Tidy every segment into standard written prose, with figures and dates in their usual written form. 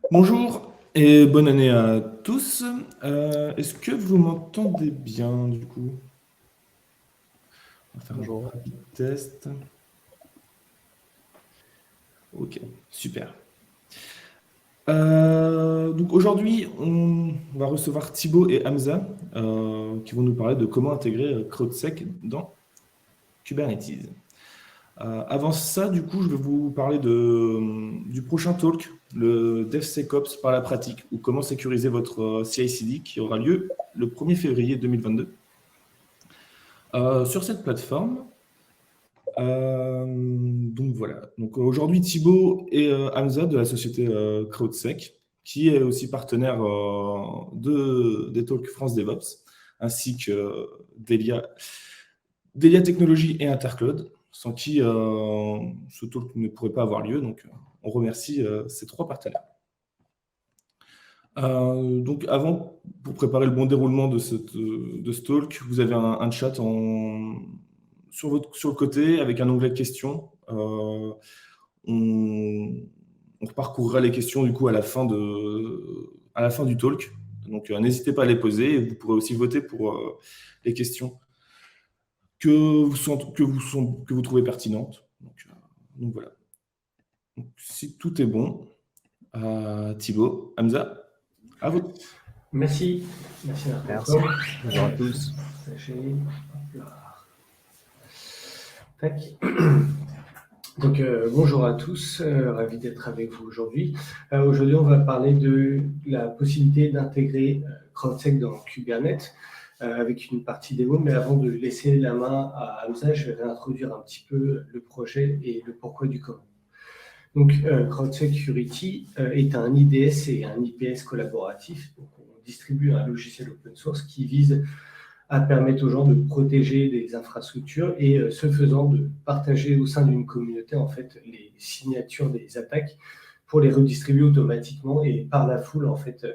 Bonjour et bonne année à tous. Est-ce que vous m'entendez bien du coup? On va faire un Bonjour. rapide test. Ok, super. Donc aujourd'hui, on va recevoir Thibaut et Hamza qui vont nous parler de comment intégrer CrowdSec dans Kubernetes. Avant ça, du coup, je vais vous parler du prochain talk, le DevSecOps par la pratique, ou comment sécuriser votre CI/CD, qui aura lieu le 1er février 2022. Sur cette plateforme. Donc voilà. Donc aujourd'hui, Thibaut et Hamza de la société CrowdSec, qui est aussi partenaire des Talks France DevOps, ainsi que Delia Technologies et Intercloud, sans qui ce talk ne pourrait pas avoir lieu. Donc on remercie ces trois partenaires. Donc avant, pour préparer le bon déroulement de ce talk, vous avez un chat sur le côté avec un onglet questions. On parcourra les questions du coup à la fin du talk. Donc n'hésitez pas à les poser et vous pourrez aussi voter pour les questions que vous trouvez pertinentes. Donc voilà. Donc, si tout est bon, Thibaut, Hamza, à vous. Merci. Merci Merci. Marc-Antoine. Bonjour à tous. Tac. Donc, bonjour à tous, ravi d'être avec vous aujourd'hui. Aujourd'hui, on va parler de la possibilité d'intégrer CrowdSec dans Kubernetes avec une partie démo. Mais avant de laisser la main à Hamza, je vais réintroduire un petit peu le projet et le pourquoi du comment. Donc, CrowdSec Security est un IDS et un IPS collaboratif. Donc, on distribue un logiciel open source qui vise à permettre aux gens de protéger des infrastructures et ce faisant de partager au sein d'une communauté en fait les signatures des attaques pour les redistribuer automatiquement et par la foule en fait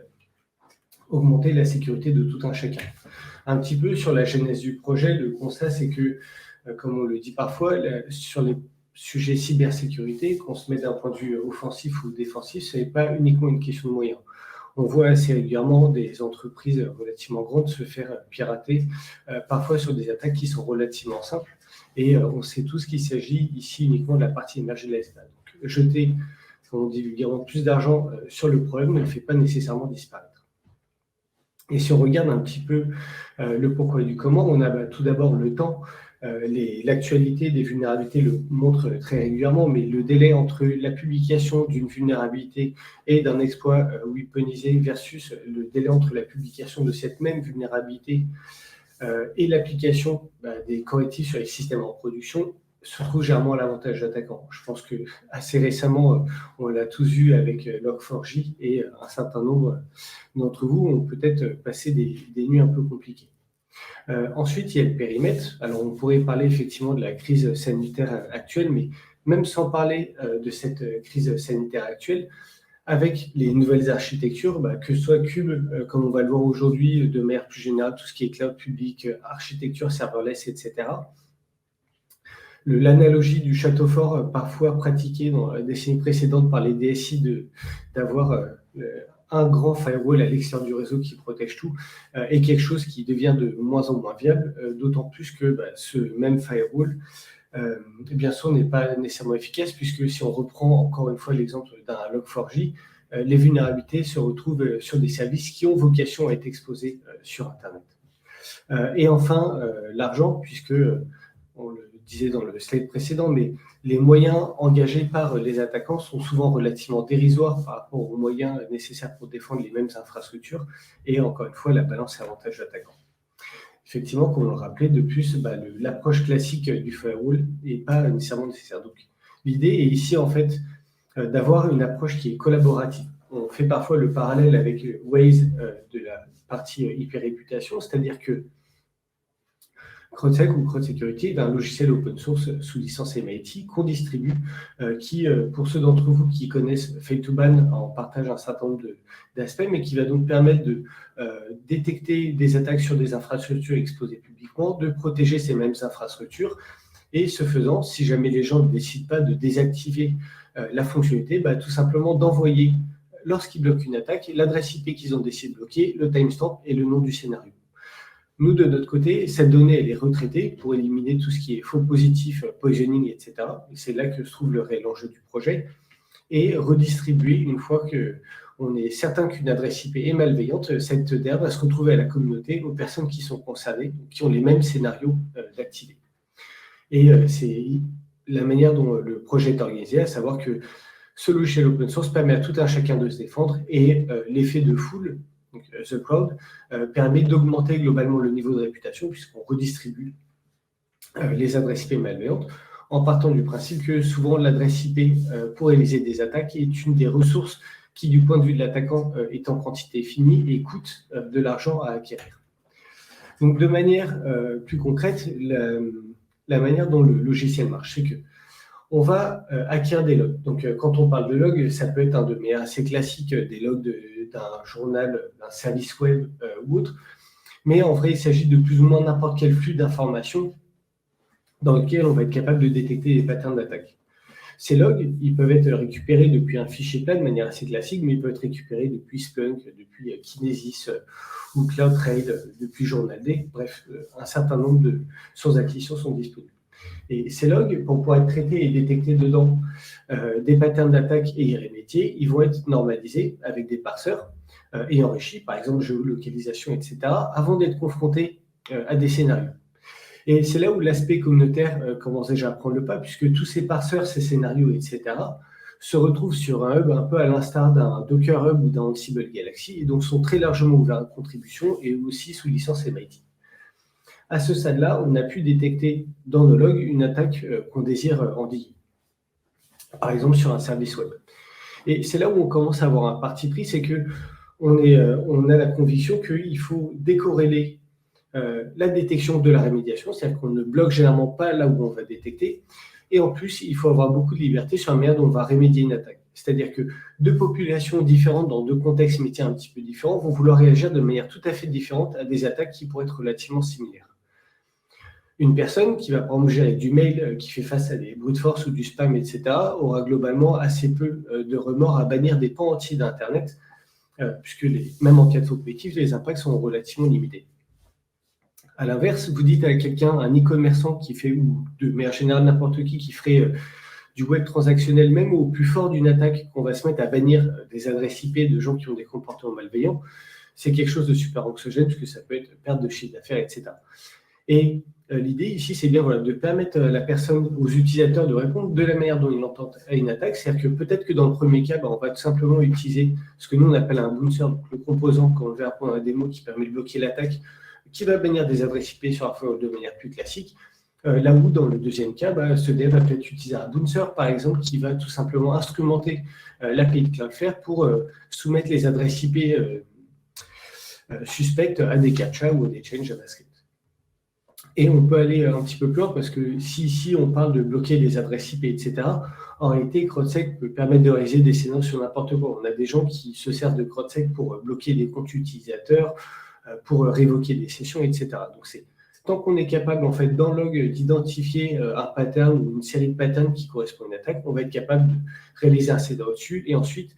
augmenter la sécurité de tout un chacun. Un petit peu sur la genèse du projet, le constat c'est que comme on le dit parfois, sur les sujets cybersécurité, qu'on se met d'un point de vue offensif ou défensif, ce n'est pas uniquement une question de moyens. On voit assez régulièrement des entreprises relativement grandes se faire pirater, parfois sur des attaques qui sont relativement simples. Et on sait tous qu'il s'agit ici uniquement de la partie émergée de l'iceberg. Donc, jeter, comme on dit vulgairement, plus d'argent sur le problème ne le fait pas nécessairement disparaître. Et si on regarde un petit peu le pourquoi et du comment, on a tout d'abord le temps. L'actualité des vulnérabilités le montre très régulièrement, mais le délai entre la publication d'une vulnérabilité et d'un exploit weaponisé versus le délai entre la publication de cette même vulnérabilité et l'application des correctifs sur les systèmes en production se trouve généralement à l'avantage d'attaquants. Je pense que assez récemment, on l'a tous vu avec Log4j et un certain nombre d'entre vous ont peut-être passé des nuits un peu compliquées. Ensuite, il y a le périmètre. Alors, on pourrait parler effectivement de la crise sanitaire actuelle, mais même sans parler de cette crise sanitaire actuelle, avec les nouvelles architectures, que ce soit Cube, comme on va le voir aujourd'hui, de manière plus générale, tout ce qui est cloud public, architecture serverless, etc. L'analogie du château fort, parfois pratiquée dans la décennie précédente par les DSI, d'avoir un grand firewall à l'extérieur du réseau qui protège tout, est quelque chose qui devient de moins en moins viable, d'autant plus que ce même firewall, bien sûr, n'est pas nécessairement efficace, puisque si on reprend encore une fois l'exemple d'un Log4j, les vulnérabilités se retrouvent sur des services qui ont vocation à être exposés sur Internet. Et enfin, l'argent, puisque on le disait dans le slide précédent, mais les moyens engagés par les attaquants sont souvent relativement dérisoires par rapport aux moyens nécessaires pour défendre les mêmes infrastructures. Et encore une fois, la balance est avantage d'attaquant. Effectivement, comme on le rappelait, de plus, l'approche classique du firewall n'est pas nécessairement nécessaire. Donc, l'idée est ici, en fait, d'avoir une approche qui est collaborative. On fait parfois le parallèle avec Waze de la partie IP réputation, c'est-à-dire que CrowdSec ou CrowdSecurity est un logiciel open source sous licence MIT qu'on distribue, qui, pour ceux d'entre vous qui connaissent Fail2Ban, en partage un certain nombre d'aspects, mais qui va donc permettre de détecter des attaques sur des infrastructures exposées publiquement, de protéger ces mêmes infrastructures, et ce faisant, si jamais les gens ne décident pas de désactiver la fonctionnalité, tout simplement d'envoyer lorsqu'ils bloquent une attaque, l'adresse IP qu'ils ont décidé de bloquer, le timestamp et le nom du scénario. Nous, de notre côté, cette donnée, elle est retraitée pour éliminer tout ce qui est faux positif, poisoning, etc. Et c'est là que se trouve le réel enjeu du projet. Et redistribuer, une fois qu'on est certain qu'une adresse IP est malveillante, cette DER va se retrouver à la communauté, aux personnes qui sont concernées, qui ont les mêmes scénarios d'activer. Et c'est la manière dont le projet est organisé, à savoir que ce logiciel open source permet à tout un chacun de se défendre et l'effet de foule, donc The Crowd, permet d'augmenter globalement le niveau de réputation puisqu'on redistribue les adresses IP malveillantes en partant du principe que souvent l'adresse IP pour réaliser des attaques est une des ressources qui, du point de vue de l'attaquant, est en quantité finie et coûte de l'argent à acquérir. Donc, de manière plus concrète, la manière dont le logiciel marche, c'est que on va acquérir des logs. Donc, quand on parle de logs, ça peut être un de manière assez classique des logs d'un journal, d'un service web ou autre. Mais en vrai, il s'agit de plus ou moins n'importe quel flux d'informations dans lequel on va être capable de détecter des patterns d'attaque. Ces logs, ils peuvent être récupérés depuis un fichier plat de manière assez classique, mais ils peuvent être récupérés depuis Splunk, depuis Kinesis ou CloudTrade, depuis JournalD. Bref, un certain nombre de sources d'acquisition sont disponibles. Et ces logs, pour pouvoir être traités et détecter dedans des patterns d'attaque et y remédier, ils vont être normalisés avec des parseurs et enrichis, par exemple géolocalisation, etc., avant d'être confrontés à des scénarios. Et c'est là où l'aspect communautaire commence déjà à prendre le pas, puisque tous ces parseurs, ces scénarios, etc., se retrouvent sur un hub un peu à l'instar d'un Docker Hub ou d'un Ansible Galaxy, et donc sont très largement ouverts à contribution et aussi sous licence MIT. À ce stade-là, on a pu détecter dans nos logs une attaque qu'on désire endiguer, par exemple sur un service web. Et c'est là où on commence à avoir un parti pris, c'est qu'on a la conviction qu'il faut décorréler la détection de la rémédiation, c'est-à-dire qu'on ne bloque généralement pas là où on va détecter. Et en plus, il faut avoir beaucoup de liberté sur la manière dont on va remédier une attaque. C'est-à-dire que deux populations différentes, dans deux contextes métiers un petit peu différents, vont vouloir réagir de manière tout à fait différente à des attaques qui pourraient être relativement similaires. Une personne qui va par exemple gérer du mail, qui fait face à des brute force ou du spam, etc., aura globalement assez peu de remords à bannir des pans entiers d'Internet, puisque même en cas de faux positif, les impacts sont relativement limités. À l'inverse, vous dites à quelqu'un, un e-commerçant qui fait, ou de manière générale n'importe qui ferait du web transactionnel, même au plus fort d'une attaque, qu'on va se mettre à bannir des adresses IP de gens qui ont des comportements malveillants, c'est quelque chose de super anxiogène, puisque ça peut être perte de chiffre d'affaires, etc. Et l'idée ici, c'est bien de permettre à la personne, aux utilisateurs de répondre de la manière dont ils l'entendent à une attaque. C'est-à-dire que peut-être que dans le premier cas, on va tout simplement utiliser ce que nous on appelle un bouncer, donc le composant qu'on verra pendant la démo qui permet de bloquer l'attaque, qui va bannir des adresses IP sur un firewall de manière plus classique. Là où, dans le deuxième cas, ce dev va peut-être utiliser un bouncer, par exemple, qui va tout simplement instrumenter l'API de Cloudflare pour soumettre les adresses IP suspectes à des CAPTCHA ou à des chains JavaScript. Et on peut aller un petit peu plus loin, parce que si ici on parle de bloquer les adresses IP, etc., en réalité, CrowdSec peut permettre de réaliser des scénarios sur n'importe quoi. On a des gens qui se servent de CrowdSec pour bloquer des comptes utilisateurs, pour révoquer des sessions, etc. Donc, tant qu'on est capable, en fait, dans le log, d'identifier un pattern ou une série de patterns qui correspond à une attaque, on va être capable de réaliser un scénario dessus. Et ensuite,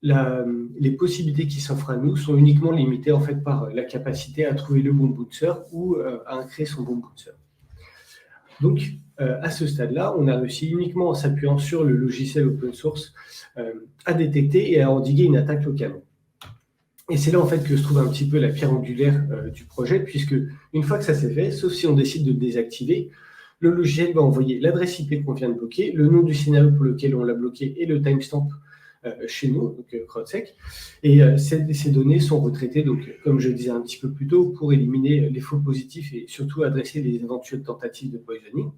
les possibilités qui s'offrent à nous sont uniquement limitées, en fait, par la capacité à trouver le bon bouncer ou à créer son bon bouncer. Donc, à ce stade-là, on a réussi uniquement en s'appuyant sur le logiciel open source à détecter et à endiguer une attaque localement. Et c'est là, en fait, que se trouve un petit peu la pierre angulaire du projet, puisque une fois que ça s'est fait, sauf si on décide de le désactiver, le logiciel va envoyer l'adresse IP qu'on vient de bloquer, le nom du scénario pour lequel on l'a bloqué et le timestamp chez nous, donc CrowdSec. Et ces données sont retraitées, donc, comme je le disais un petit peu plus tôt, pour éliminer les faux positifs et surtout adresser les éventuelles tentatives de poisoning,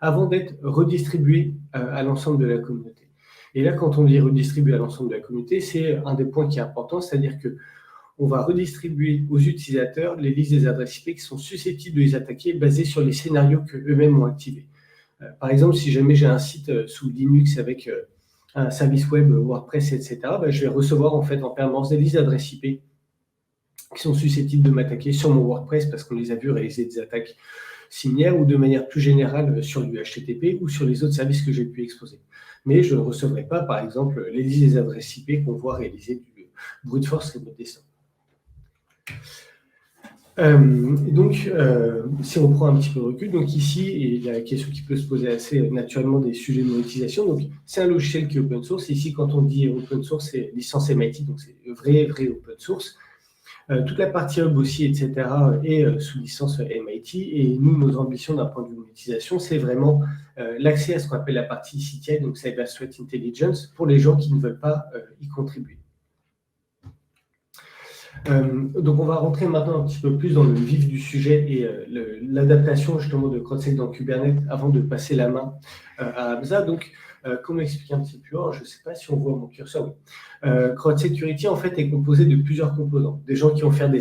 avant d'être redistribuées à l'ensemble de la communauté. Et là, quand on dit redistribuer à l'ensemble de la communauté, c'est un des points qui est important, c'est-à-dire qu'on va redistribuer aux utilisateurs les listes des adresses IP qui sont susceptibles de les attaquer basées sur les scénarios qu'eux-mêmes ont activés. Par exemple, si jamais j'ai un site sous Linux avec un service web, WordPress, etc., je vais recevoir en fait en permanence des listes d'adresses IP qui sont susceptibles de m'attaquer sur mon WordPress parce qu'on les a vus réaliser des attaques similaire ou de manière plus générale sur du HTTP ou sur les autres services que j'ai pu exposer. Mais je ne recevrai pas, par exemple, les listes des adresses IP qu'on voit réaliser du brute force remote desktop. Donc, si on prend un petit peu de recul, donc ici, il y a la question qui peut se poser assez naturellement des sujets de monétisation. Donc, c'est un logiciel qui est open source. Ici, quand on dit open source, c'est licence MIT, donc c'est vrai open source. Toute la partie hub aussi, etc., est sous licence MIT. Et nous, nos ambitions d'un point de vue monétisation, c'est vraiment l'accès à ce qu'on appelle la partie CTI, donc Cyber Threat Intelligence, pour les gens qui ne veulent pas y contribuer. Donc, on va rentrer maintenant un petit peu plus dans le vif du sujet et l'adaptation justement de CrowdSec dans Kubernetes avant de passer la main à Hamza. Donc, comme expliqué un petit peu plus haut, je ne sais pas si on voit mon curseur. Oui. CrowdSecurity, en fait, est composé de plusieurs composants. Des gens qui vont faire des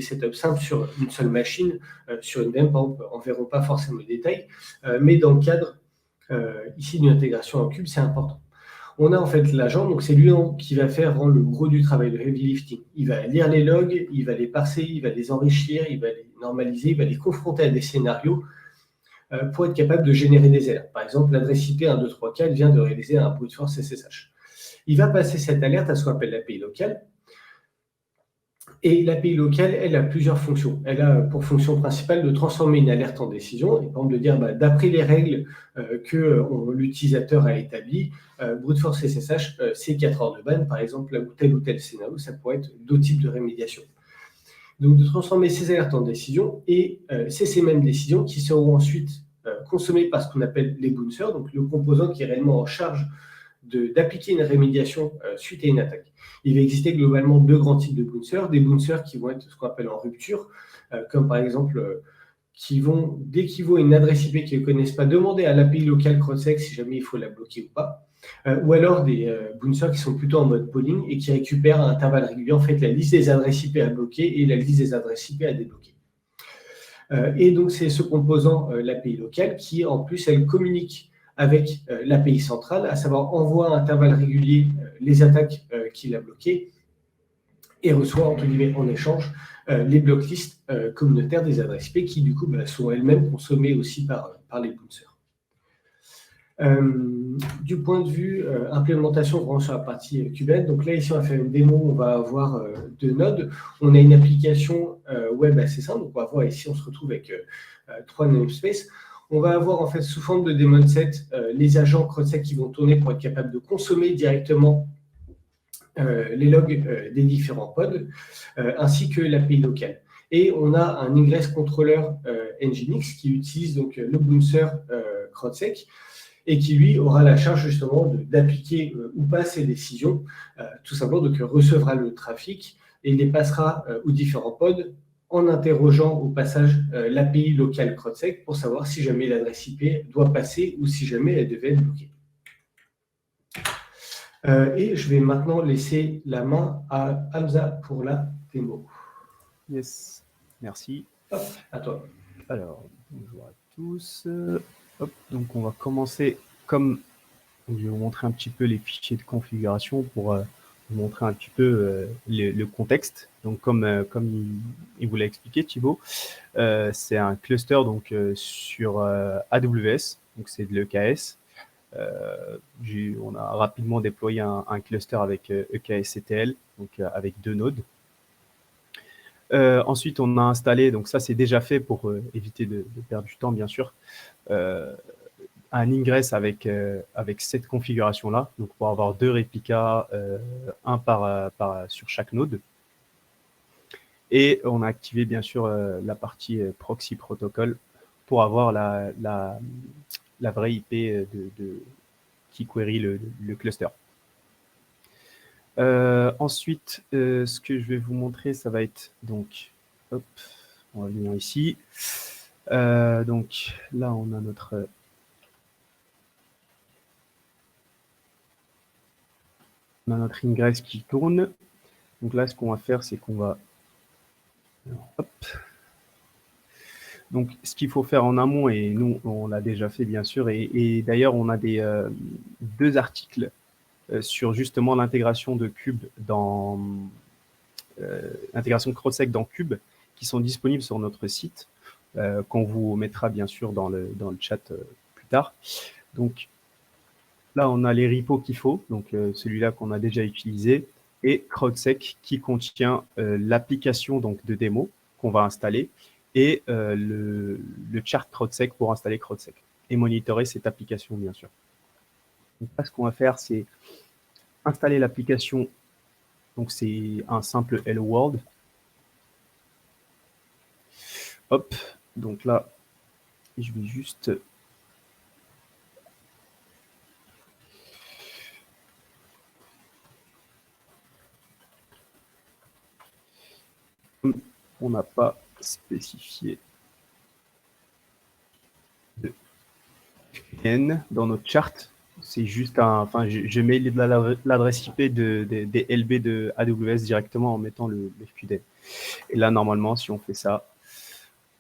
setups simples sur une seule machine, sur une VM, par exemple, on ne verra pas forcément les détails, mais dans le cadre ici d'une intégration en cube, c'est important. On a en fait l'agent, donc c'est lui qui va faire vraiment le gros du travail, le heavy lifting. Il va lire les logs, il va les parser, il va les enrichir, il va les normaliser, il va les confronter à des scénarios pour être capable de générer des alertes. Par exemple, l'adresse IP 123 vient de réaliser un brute force SSH. Il va passer cette alerte à ce qu'on appelle l'API locale. Et l'API locale, elle a plusieurs fonctions. Elle a pour fonction principale de transformer une alerte en décision, et par exemple de dire, d'après les règles que l'utilisateur a établies, brute force SSH, c'est 4 heures de ban, par exemple, là où tel scénario, ça pourrait être d'autres types de rémédiation. Donc, de transformer ces alertes en décisions, et c'est ces mêmes décisions qui seront ensuite consommées par ce qu'on appelle les bouncers, donc le composant qui est réellement en charge d'appliquer une rémédiation suite à une attaque. Il va exister globalement deux grands types de bouncers. Des bouncers qui vont être ce qu'on appelle en rupture, comme par exemple qui vont, dès qu'ils voient une adresse IP qu'ils ne connaissent pas, demander à l'API locale CrowdSec si jamais il faut la bloquer ou pas. Ou alors des bouncers qui sont plutôt en mode polling et qui récupèrent à intervalles réguliers en fait la liste des adresses IP à bloquer et la liste des adresses IP à débloquer. Et donc c'est ce composant, l'API locale, qui en plus elle communique avec l'API centrale, à savoir envoie à intervalles réguliers les attaques qu'il a bloquées et reçoit entre guillemets en échange les blocklists communautaires des adresses IP qui du coup sont elles-mêmes consommées aussi par les bouncers. Du point de vue implémentation vraiment sur la partie Kubernetes, donc là ici on va faire une démo, on va avoir deux nodes. On a une application web assez simple, donc on va voir ici on se retrouve avec 3 namespaces. On va avoir en fait sous forme de daemon set les agents CrowdSec qui vont tourner pour être capables de consommer directement les logs des différents pods, ainsi que l'API locale. Et on a un ingress controller Nginx qui utilise donc le bouncer CrowdSec et qui lui aura la charge justement d'appliquer ou pas ces décisions, tout simplement donc recevra le trafic et les passera aux différents pods en interrogeant au passage l'API locale CrowdSec pour savoir si jamais l'adresse IP doit passer ou si jamais elle devait être bloquée. Et je vais maintenant laisser la main à Hamza pour la démo. Yes, merci. Hop, à toi. Alors, bonjour à tous. Hop, donc on va commencer comme je vais vous montrer un petit peu les fichiers de configuration pour vous montrer un petit peu le contexte. Donc comme il vous l'a expliqué Thibaut, c'est un cluster donc sur AWS, donc c'est de l'EKS. On a rapidement déployé un cluster avec EKS-CTL, donc avec 2 nodes. Ensuite, on a installé, donc ça c'est déjà fait pour éviter de perdre du temps bien sûr, un ingress avec cette configuration-là, donc pour avoir 2 réplicas, un sur chaque node. Et on a activé bien sûr la partie proxy protocol pour avoir la vraie IP qui query le cluster. Ensuite, ce que je vais vous montrer, ça va être donc, hop, on va venir ici. Donc là, on a notre ingress qui tourne. Donc là, ce qu'on va faire, c'est qu'on va, hop. Donc, ce qu'il faut faire en amont, et nous, on l'a déjà fait, bien sûr, et d'ailleurs, on a 2 articles sur justement l'intégration de Cube l'intégration CrowdSec dans Cube, qui sont disponibles sur notre site. qu'on vous mettra bien sûr dans le chat plus tard. Donc là, on a les repos qu'il faut, donc celui-là qu'on a déjà utilisé, et CrowdSec qui contient l'application donc de démo qu'on va installer et le chart CrowdSec pour installer CrowdSec et monitorer cette application bien sûr. Donc là, ce qu'on va faire, c'est installer l'application. Donc c'est un simple Hello World. Hop, donc là, je vais juste on n'a pas spécifié de VPN dans notre chart. C'est juste enfin, je mets l'adresse IP des LB de AWS directement en mettant le FQDN. Et là, normalement, si on fait ça,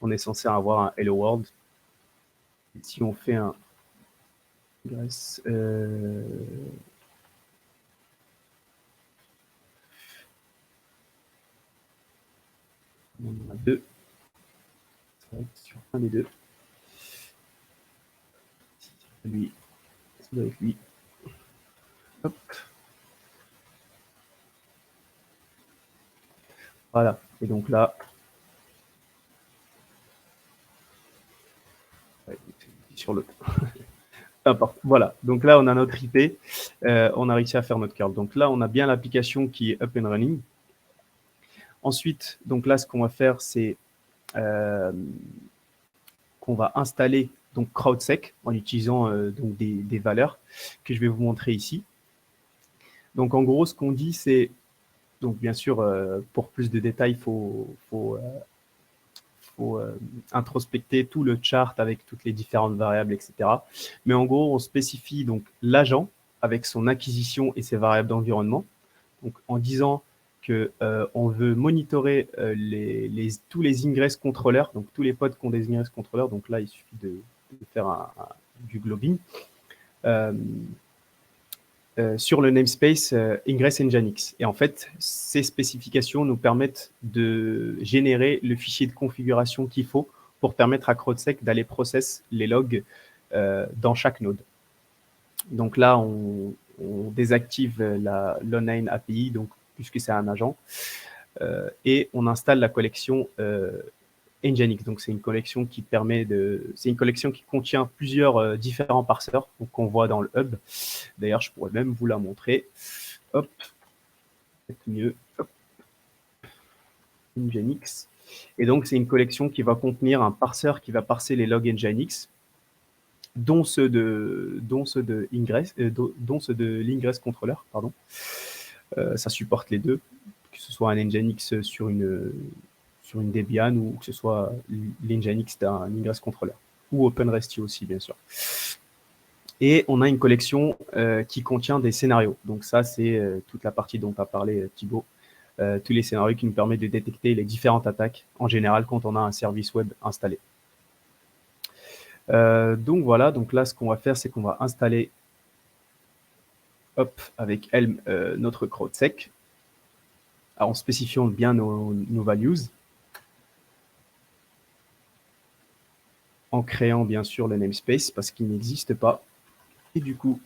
on est censé avoir un Hello World. Et si on fait un on en a deux. C'est vrai que sur un des deux. Lui, ça doit être lui. Hop. Voilà. Et donc là, sur le. Peu importe. Voilà. Donc là, on a notre IP. On a réussi à faire notre curl. Donc là, on a bien l'application qui est up and running. Ensuite, donc là, ce qu'on va faire, c'est qu'on va installer donc CrowdSec en utilisant donc des valeurs que je vais vous montrer ici. Donc en gros, ce qu'on dit, c'est donc bien sûr pour plus de détails, il faut introspecter tout le chart avec toutes les différentes variables, etc. Mais en gros, on spécifie donc l'agent avec son acquisition et ses variables d'environnement. Donc en disant que on veut monitorer tous les ingress contrôleurs, donc tous les pods qui ont des ingress contrôleurs. Donc là, il suffit de faire du globin sur le namespace ingress nginx. Et en fait, ces spécifications nous permettent de générer le fichier de configuration qu'il faut pour permettre à CrowdSec d'aller process les logs dans chaque node. Donc là, on désactive la Lonane API, donc puisque c'est un agent, et on installe la collection Nginx. Donc c'est une collection qui contient plusieurs différents parseurs qu'on voit dans le hub. D'ailleurs, je pourrais même vous la montrer. Hop, peut-être mieux. Hop. Nginx. Et donc c'est une collection qui va contenir un parseur qui va parser les logs Nginx, dont ceux de l'ingress controller, pardon. Ça supporte les deux, que ce soit un Nginx sur une Debian ou que ce soit l'Nginx d'un ingress controller, ou OpenResty aussi, bien sûr. Et on a une collection qui contient des scénarios. Donc ça, c'est toute la partie dont a parlé Thibaut, tous les scénarios qui nous permettent de détecter les différentes attaques, en général, quand on a un service web installé. Donc voilà, donc là, ce qu'on va faire, c'est qu'on va installer avec Helm notre CrowdSec, en spécifiant bien nos values, en créant bien sûr le namespace parce qu'il n'existe pas. Et du coup,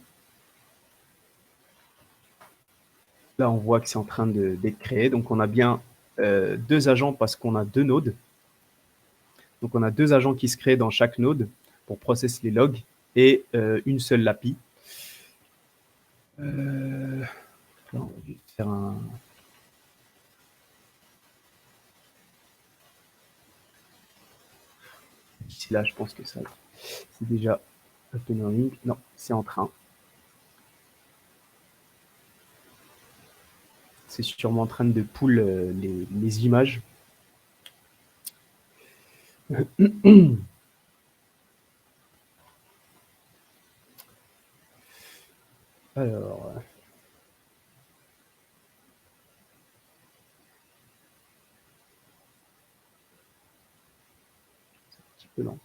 là, on voit que c'est en train d'être créé. Donc, on a bien deux agents parce qu'on a deux nodes. Donc, on a deux agents qui se créent dans chaque node pour processer les logs et une seule API. Là, on va juste faire un... D'ici là, je pense que ça, c'est déjà up and running. Non, c'est en train. C'est sûrement en train de pull les images. Alors, c'est un petit peu lent.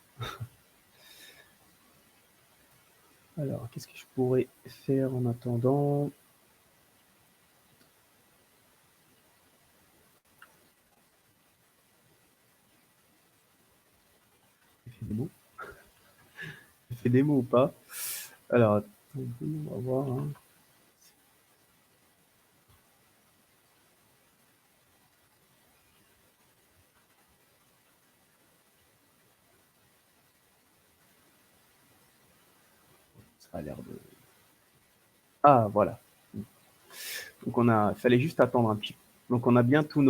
Alors, qu'est-ce que je pourrais faire en attendant ? fait démo ou pas. Alors, attendez, on va voir. Hein. Ça a l'air de... Ah, voilà. Donc, fallait juste attendre un petit peu. Donc, on a bien tous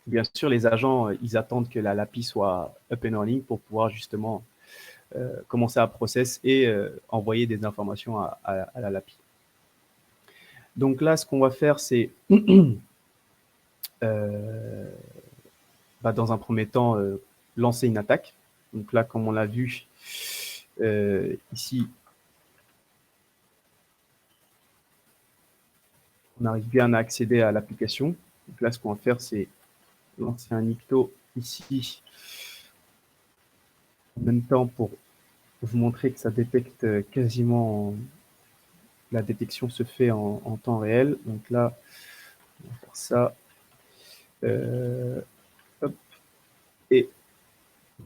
bien sûr, les agents, ils attendent que l'API soit up and running pour pouvoir justement commencer à process et envoyer des informations à la l'API. Donc là, ce qu'on va faire, c'est dans un premier temps lancer une attaque. Donc là, comme on l'a vu ici, on arrive bien à accéder à l'application. Donc là, ce qu'on va faire, c'est lancer un icto ici en même temps pour vous montrer que ça détecte quasiment, la détection se fait en temps réel. Donc là, on va faire ça. Hop. Et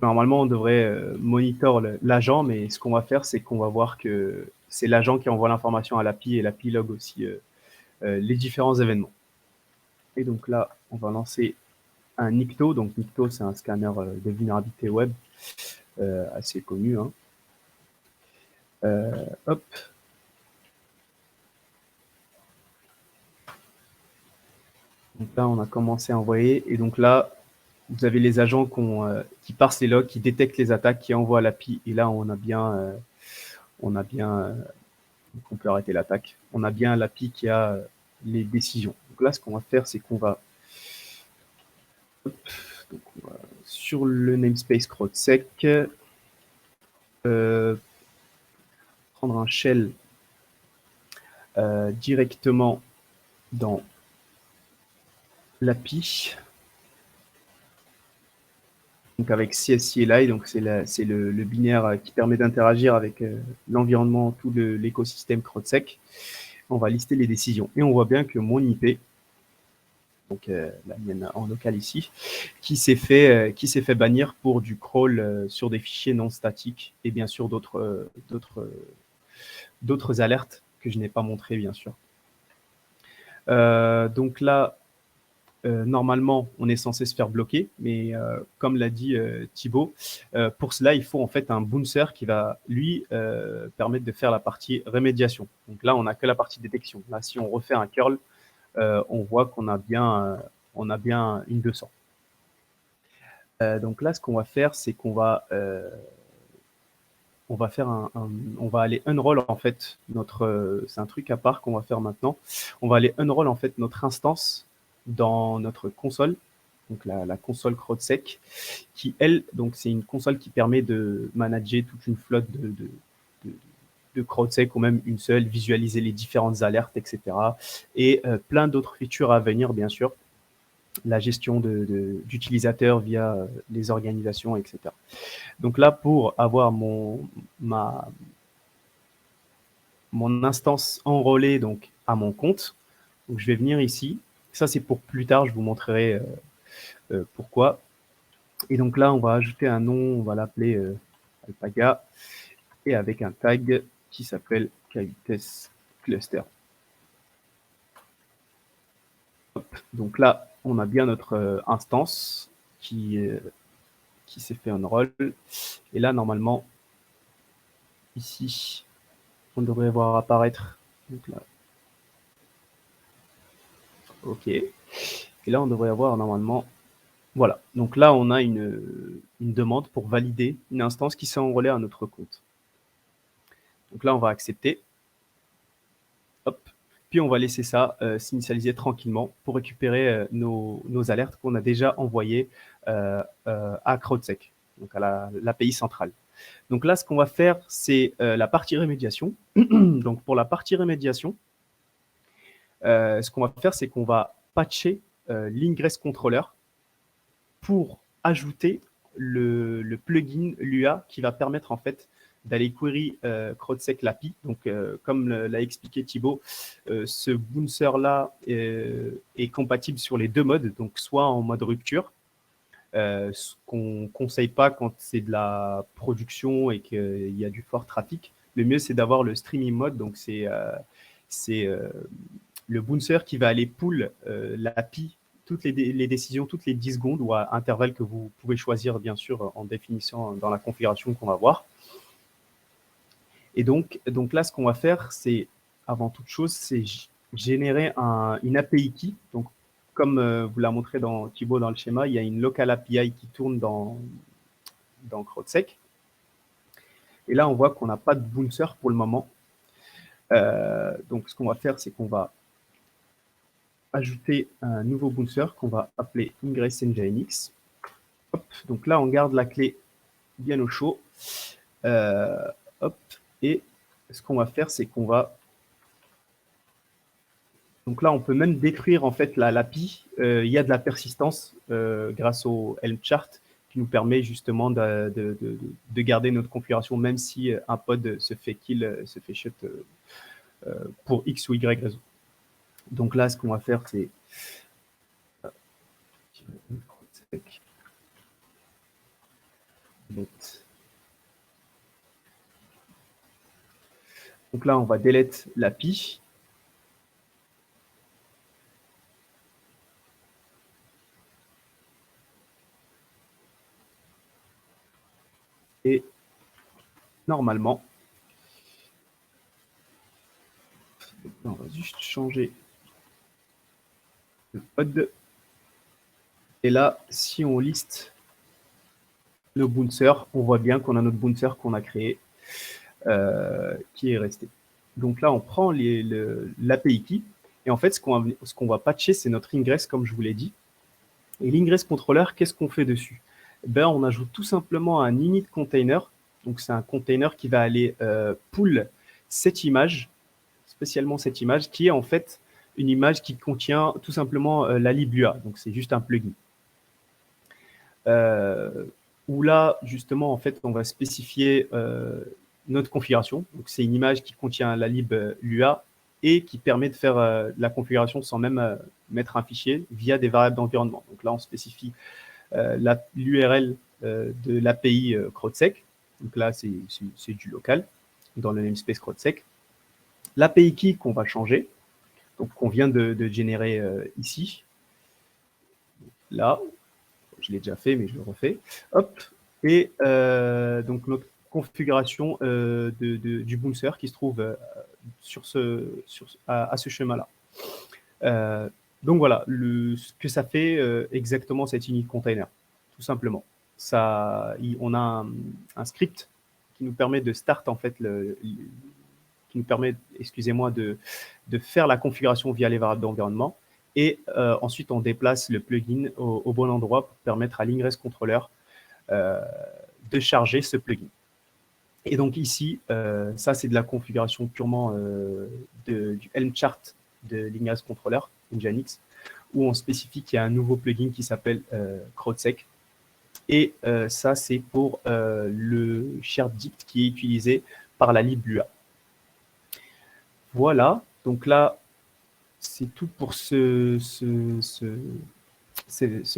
normalement, on devrait monitor l'agent, mais ce qu'on va faire, c'est qu'on va voir que c'est l'agent qui envoie l'information à l'API et l'API log aussi les différents événements. Et donc là, on va lancer un Nikto. Donc Nikto, c'est un scanner de vulnérabilité web assez connu. Hein. Hop. Donc là, on a commencé à envoyer. Et donc là, vous avez les agents qui parsent les logs, qui détectent les attaques, qui envoient à l'API. Et là, on a bien on peut arrêter l'attaque. On a bien l'API qui a les décisions. Donc là, ce qu'on va faire, c'est qu'on va, sur le namespace CrowdSec, prendre un shell directement dans l'API. Donc avec CSCLI, donc c'est le binaire qui permet d'interagir avec l'environnement, tout l'écosystème CrowdSec. On va lister les décisions. Et on voit bien que mon IP, donc la mienne en local ici, qui s'est fait bannir pour du crawl sur des fichiers non statiques et bien sûr d'autres alertes que je n'ai pas montrées, bien sûr. Donc là, normalement, on est censé se faire bloquer, mais comme l'a dit Thibaut, pour cela, il faut en fait un bouncer qui va, lui, permettre de faire la partie rémédiation. Donc là, on n'a que la partie détection. Là, si on refait un curl, on voit qu'on a bien une 200. Donc là, ce qu'on va faire, c'est qu'on va on va aller unroll en fait c'est un truc à part qu'on va faire maintenant. On va aller unroll en fait notre instance dans notre console, donc la console CrowdSec, qui elle, donc c'est une console qui permet de manager toute une flotte de CrowdSec ou même une seule, visualiser les différentes alertes, etc. Et plein d'autres features à venir, bien sûr. La gestion d'utilisateurs via les organisations, etc. Donc là, pour avoir mon instance enrôlée donc, à mon compte, donc je vais venir ici. Ça, c'est pour plus tard, je vous montrerai pourquoi. Et donc là, on va ajouter un nom, on va l'appeler Alpaga, et avec un tag qui s'appelle Kvitess Cluster. Hop. Donc là, on a bien notre instance qui s'est fait unroll. Et là, normalement, ici, on devrait voir apparaître. Donc là. OK. Et là, on devrait avoir normalement... Voilà. Donc là, on a une demande pour valider une instance qui s'est enrôlée à notre compte. Donc là, on va accepter. Hop. Puis, on va laisser ça s'initialiser tranquillement pour récupérer nos alertes qu'on a déjà envoyées à CrowdSec, donc à l'API centrale. Donc là, ce qu'on va faire, c'est la partie rémédiation. Donc pour la partie rémédiation, ce qu'on va faire, c'est qu'on va patcher l'ingress controller pour ajouter le plugin Lua qui va permettre en fait d'aller query CrowdSec l'API. Donc, comme l'a expliqué Thibaut, ce bouncer-là est compatible sur les deux modes, donc soit en mode rupture, Ce qu'on ne conseille pas quand c'est de la production et qu'il y a du fort trafic, le mieux, c'est d'avoir le streaming mode. Donc, c'est le bouncer qui va aller pull l'API, toutes les décisions toutes les 10 secondes ou à intervalles que vous pouvez choisir, bien sûr, en définissant dans la configuration qu'on va voir. Et donc là, ce qu'on va faire, c'est, avant toute chose, c'est générer une API key. Donc, comme vous l'a montré Thibaut dans le schéma, il y a une local API qui tourne dans CrowdSec. Et là, on voit qu'on n'a pas de bouncer pour le moment. Donc, ce qu'on va faire, c'est qu'on va ajouter un nouveau bouncer qu'on va appeler ingressNginx. Hop, donc là, on garde la clé bien au chaud. Hop, et ce qu'on va faire, c'est qu'on va... Donc là, on peut même détruire en fait l'API. Il y a de la persistance grâce au Helm chart qui nous permet justement de garder notre configuration, même si un pod se fait kill, se fait shut pour X ou Y raison. Donc là, ce qu'on va faire, c'est donc là, on va delete l'API. Et normalement, on va juste changer le pod. Et là, si on liste le bouncer, on voit bien qu'on a notre bouncer qu'on a créé qui est resté. Donc là, on prend l'API key. Et en fait, ce qu'on va patcher, c'est notre ingress, comme je vous l'ai dit. Et l'ingress controller, qu'est-ce qu'on fait dessus? On ajoute tout simplement un init container. Donc, c'est un container qui va aller pull cette image, spécialement cette image, qui est en fait une image qui contient tout simplement la libUA. Donc, c'est juste un plugin. Où là, justement, en fait, on va spécifier notre configuration. Donc, c'est une image qui contient la lib Lua et qui permet de faire la configuration sans même mettre un fichier via des variables d'environnement. Donc là, on spécifie l'URL de l'API CrowdSec. Donc là, c'est du local dans le namespace CrowdSec. L'API key qu'on va changer, donc qu'on vient de générer ici. Là, je l'ai déjà fait, mais je le refais. Hop. Et donc notre configuration du bouncer qui se trouve à ce schéma-là. Donc voilà, ce que ça fait exactement cette init container, tout simplement. On a un script qui nous permet de start en fait qui nous permet, excusez-moi, de faire la configuration via les variables d'environnement. Et ensuite, on déplace le plugin au bon endroit pour permettre à l'ingress controller de charger ce plugin. Et donc ici, ça, c'est de la configuration purement du Helm chart de l'ingress controller, Nginx, où on spécifie qu'il y a un nouveau plugin qui s'appelle CrowdSec. Et ça, c'est pour le shared dict qui est utilisé par la lib Lua. Voilà, donc là, c'est tout pour ce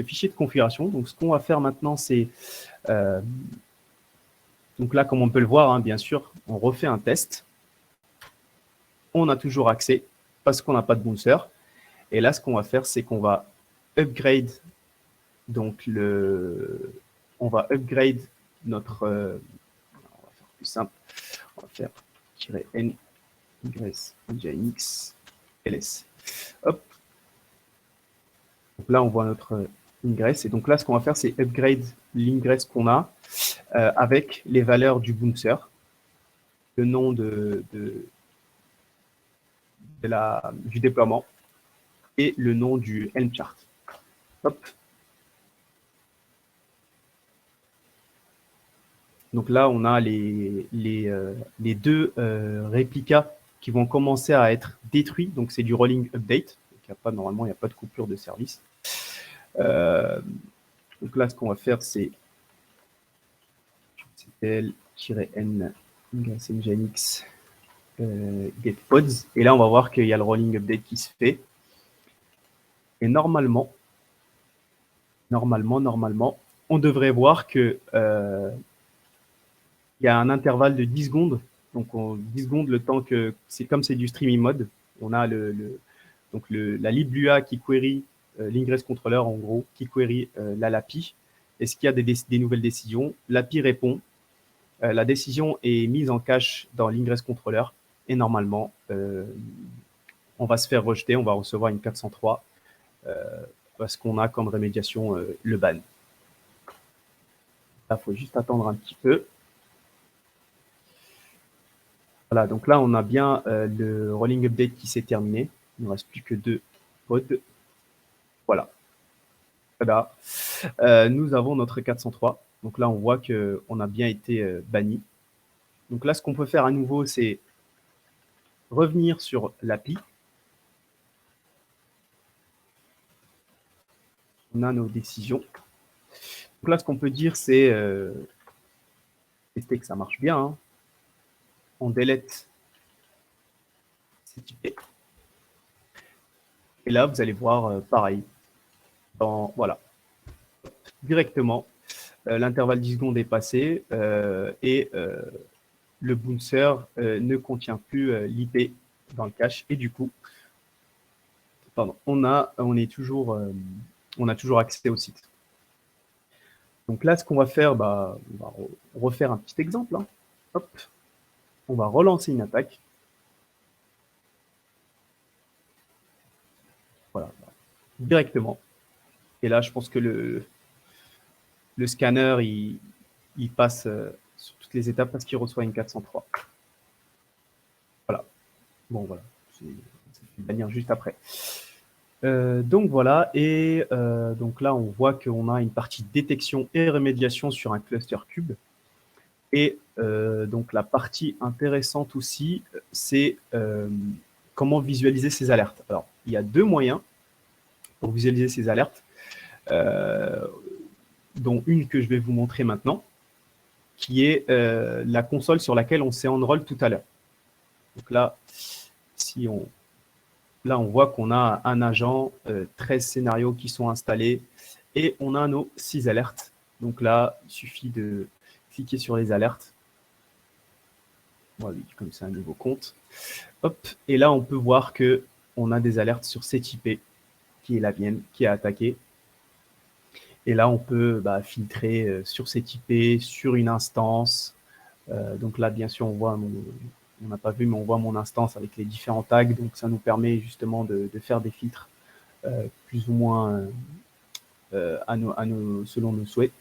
fichier de configuration. Donc, ce qu'on va faire maintenant, c'est... donc là, comme on peut le voir, hein, bien sûr, on refait un test. On a toujours accès parce qu'on n'a pas de bouncer. Et là, ce qu'on va faire, c'est qu'on va upgrade. Donc, on va upgrade notre... on va faire plus simple. On va faire -n ingress ls. Hop. Donc là, on voit notre ingress. Et donc là, ce qu'on va faire, c'est upgrade l'ingress qu'on a avec les valeurs du bouncer, le nom du déploiement et le nom du Helm chart. Hop. Donc là, on a les deux réplicas qui vont commencer à être détruits. Donc, c'est du rolling update. Donc, normalement, il n'y a pas de coupure de service. Donc là, ce qu'on va faire, c'est -n ingressNginx get pods. Et là, on va voir qu'il y a le rolling update qui se fait. Et normalement, normalement, on devrait voir que il y a un intervalle de 10 secondes. Donc, 10 secondes, le temps que comme c'est du streaming mode, on a la LibLua qui query l'ingress controller, en gros, qui query l'API. Est-ce qu'il y a des nouvelles décisions? L'API répond. La décision est mise en cache dans l'ingress controller et normalement, on va se faire rejeter, on va recevoir une 403 parce qu'on a comme rémédiation le ban. Là, il faut juste attendre un petit peu. Voilà, donc là, on a bien le rolling update qui s'est terminé. Il ne nous reste plus que 2 pods. Voilà. Voilà. Nous avons notre 403. Donc là, on voit qu'on a bien été banni. Donc là, ce qu'on peut faire à nouveau, c'est revenir sur l'API. On a nos décisions. Donc là, ce qu'on peut dire, c'est tester que ça marche bien. Hein. On delete cette IP. Et là, vous allez voir pareil. Voilà. Directement, l'intervalle 10 secondes est passé et le bouncer ne contient plus l'IP dans le cache. Et du coup, pardon, on a toujours accès au site. Donc là, ce qu'on va faire, on va refaire un petit exemple. Hein. Hop, on va relancer une attaque. Voilà, directement. Et là, je pense que le scanner, il passe sur toutes les étapes parce qu'il reçoit une 403. Voilà. Bon, voilà. Ça fait bannir juste après. Donc voilà, et donc là, on voit qu'on a une partie détection et remédiation sur un cluster cube. Et donc la partie intéressante aussi, c'est comment visualiser ces alertes. Alors, il y a 2 moyens pour visualiser ces alertes, dont une que je vais vous montrer maintenant, qui est la console sur laquelle on s'est enroll tout à l'heure. Donc là, là, on voit qu'on a un agent, 13 scénarios qui sont installés et on a nos 6 alertes. Donc là, il suffit de cliquer sur les alertes. Voilà, comme c'est un nouveau compte. Hop, et là, on peut voir qu'on a des alertes sur cette IP qui est la mienne, qui est attaquée. Et là, on peut filtrer sur cette IP, sur une instance. Donc là, bien sûr, on voit on n'a pas vu, mais on voit mon instance avec les différents tags. Donc, ça nous permet justement de faire des filtres plus ou moins selon nos souhaits.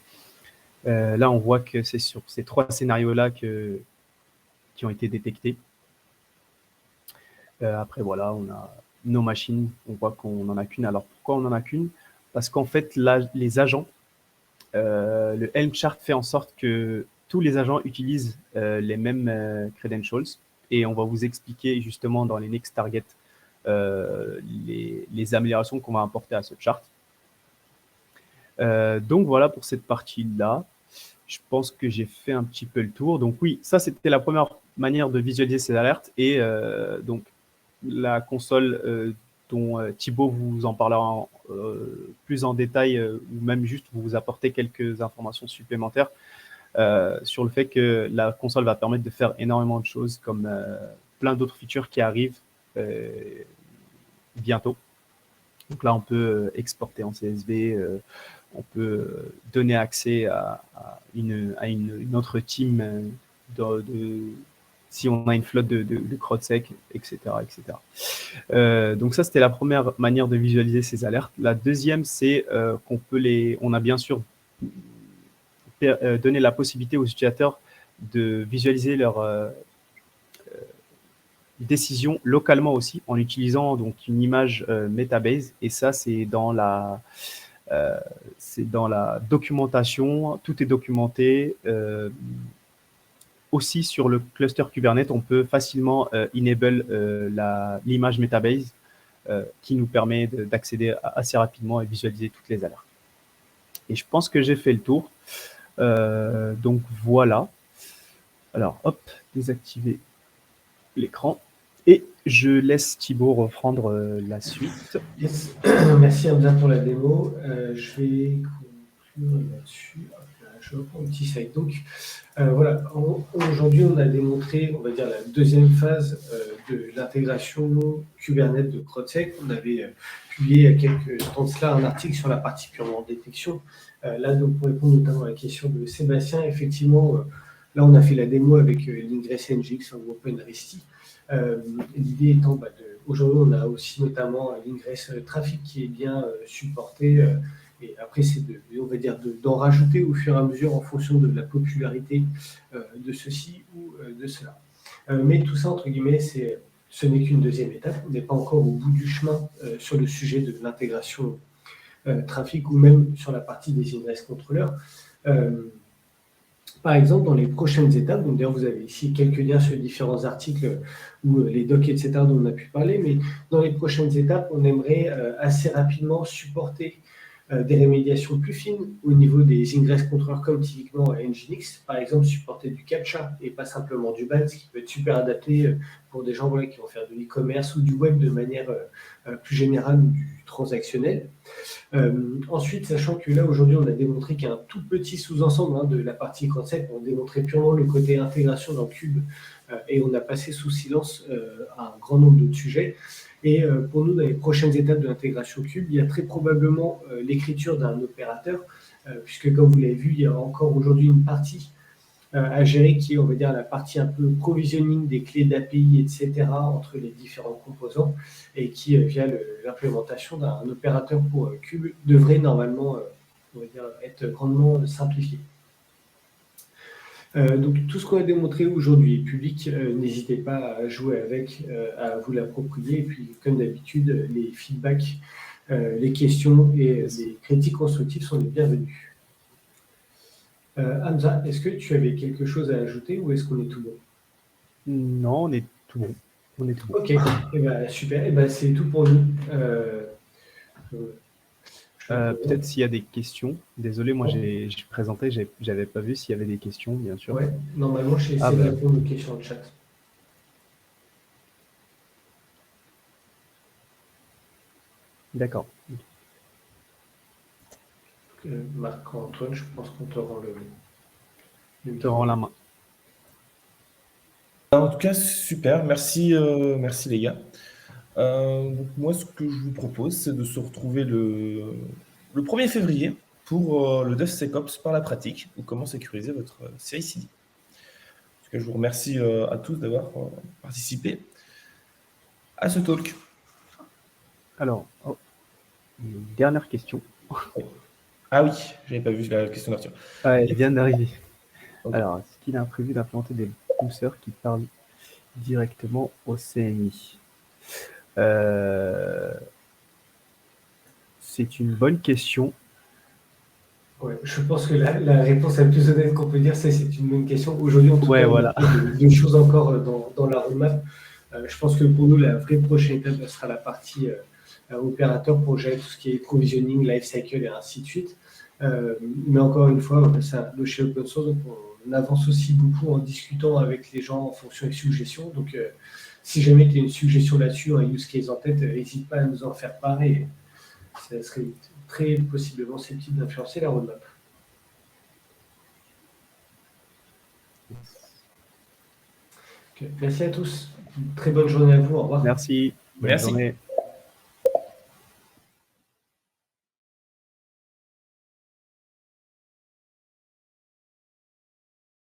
Là, on voit que c'est sur ces 3 scénarios-là qui ont été détectés. Après, voilà, on a nos machines. On voit qu'on n'en a qu'une. Alors, pourquoi on n'en a qu'une? Parce qu'en fait, là, les agents, le Helm chart fait en sorte que tous les agents utilisent les mêmes credentials. Et on va vous expliquer justement dans les next targets les améliorations qu'on va apporter à ce chart. Donc voilà pour cette partie-là. Je pense que j'ai fait un petit peu le tour. Donc oui, ça c'était la première manière de visualiser ces alertes. Et donc la console dont Thibaut vous en parlera plus en détail ou même juste vous apporter quelques informations supplémentaires. Sur le fait que la console va permettre de faire énormément de choses comme plein d'autres features qui arrivent bientôt. Donc là, on peut exporter en CSV, on peut donner accès à une autre team si on a une flotte de CrowdSec, etc. etc. Donc ça, c'était la première manière de visualiser ces alertes. La deuxième, c'est on a bien sûr donner la possibilité aux utilisateurs de visualiser leurs décisions localement aussi en utilisant donc une image Metabase. Et ça, c'est dans la documentation. Tout est documenté. Aussi sur le cluster Kubernetes, on peut facilement enable l'image Metabase qui nous permet d'accéder assez rapidement et visualiser toutes les alertes. Et je pense que j'ai fait le tour. Donc voilà. Alors hop, désactiver l'écran. Et je laisse Thibaut reprendre la suite. Yes. Merci Hamza pour la démo. Je vais conclure là-dessus. Hop là, je reprends le petit slide. Donc, voilà, aujourd'hui, on a démontré, on va dire, la deuxième phase de l'intégration Kubernetes de CrowdSec. On avait publié il y a quelques temps de cela un article sur la partie purement détection. Là, donc, pour répondre notamment à la question de Sébastien, effectivement, là, on a fait la démo avec l'Ingress NGX ou OpenResty. L'idée étant, aujourd'hui, on a aussi notamment l'Ingress Traffic qui est bien supporté. Et après, c'est on va dire d'en rajouter au fur et à mesure en fonction de la popularité de ceci ou de cela. Mais tout ça, entre guillemets, ce n'est qu'une deuxième étape. On n'est pas encore au bout du chemin sur le sujet de l'intégration trafic ou même sur la partie des ingress contrôleurs. Par exemple, dans les prochaines étapes, donc d'ailleurs vous avez ici quelques liens sur les différents articles ou les docs, etc., dont on a pu parler, mais dans les prochaines étapes, on aimerait assez rapidement supporter des rémédiations plus fines au niveau des ingress contrôleurs comme typiquement Nginx, par exemple supporter du CAPTCHA et pas simplement du ban, ce qui peut être super adapté pour des gens qui vont faire de l'e-commerce ou du web de manière plus générale ou du transactionnel. Ensuite, sachant que là, aujourd'hui, on a démontré qu'un tout petit sous-ensemble de la partie CrowdSec, on démontrait purement le côté intégration dans Cube et on a passé sous silence un grand nombre d'autres sujets. Et pour nous, dans les prochaines étapes de l'intégration Cube, il y a très probablement l'écriture d'un opérateur, puisque comme vous l'avez vu, il y a encore aujourd'hui une partie à gérer qui est, on va dire, la partie un peu provisioning des clés d'API, etc., entre les différents composants, et qui, via l'implémentation d'un opérateur pour Cube, devrait normalement on va dire, être grandement simplifié. Donc tout ce qu'on a démontré aujourd'hui est public, n'hésitez pas à jouer avec, à vous l'approprier, et puis comme d'habitude, les feedbacks, les questions et les critiques constructives sont les bienvenus. Hamza, est-ce que tu avais quelque chose à ajouter ou est-ce qu'on est tout bon? Non, on est tout bon. On est tout bon. Ok, super, c'est tout pour nous. Peut-être s'il y a des questions. Désolé, moi j'ai présenté, j'avais pas vu s'il y avait des questions, bien sûr. Ouais, normalement, j'ai essayé de répondre aux questions en chat. D'accord. Marc-Antoine, je pense qu'on te rend te rend la main. En tout cas, super. Merci, merci les gars. Donc moi, ce que je vous propose, c'est de se retrouver le 1er février pour le DevSecOps par la pratique, ou comment sécuriser votre CI/CD. En tout cas, je vous remercie à tous d'avoir participé à ce talk. Alors, une dernière question. Ah oui, j'avais pas vu la question d'Arthur. Elle vient d'arriver. Okay. Alors, est-ce qu'il a prévu d'implanter des boosters qui parlent directement au CNI? C'est une bonne question. Ouais, je pense que la réponse la plus honnête qu'on peut dire, c'est une bonne question. Aujourd'hui, en tout cas, voilà. on a deux choses encore dans la roadmap. Je pense que pour nous, la vraie prochaine étape sera la partie opérateur pour gérer tout ce qui est provisioning, lifecycle et ainsi de suite. Mais encore une fois, ça, le chez Open Source, donc on avance aussi beaucoup en discutant avec les gens en fonction des suggestions. Donc, si jamais tu as une suggestion là-dessus, un use case en tête, n'hésite pas à nous en faire part et ça serait très possiblement susceptible d'influencer la roadmap. Okay. Merci à tous. Très bonne journée à vous. Au revoir. Merci. Bonne journée.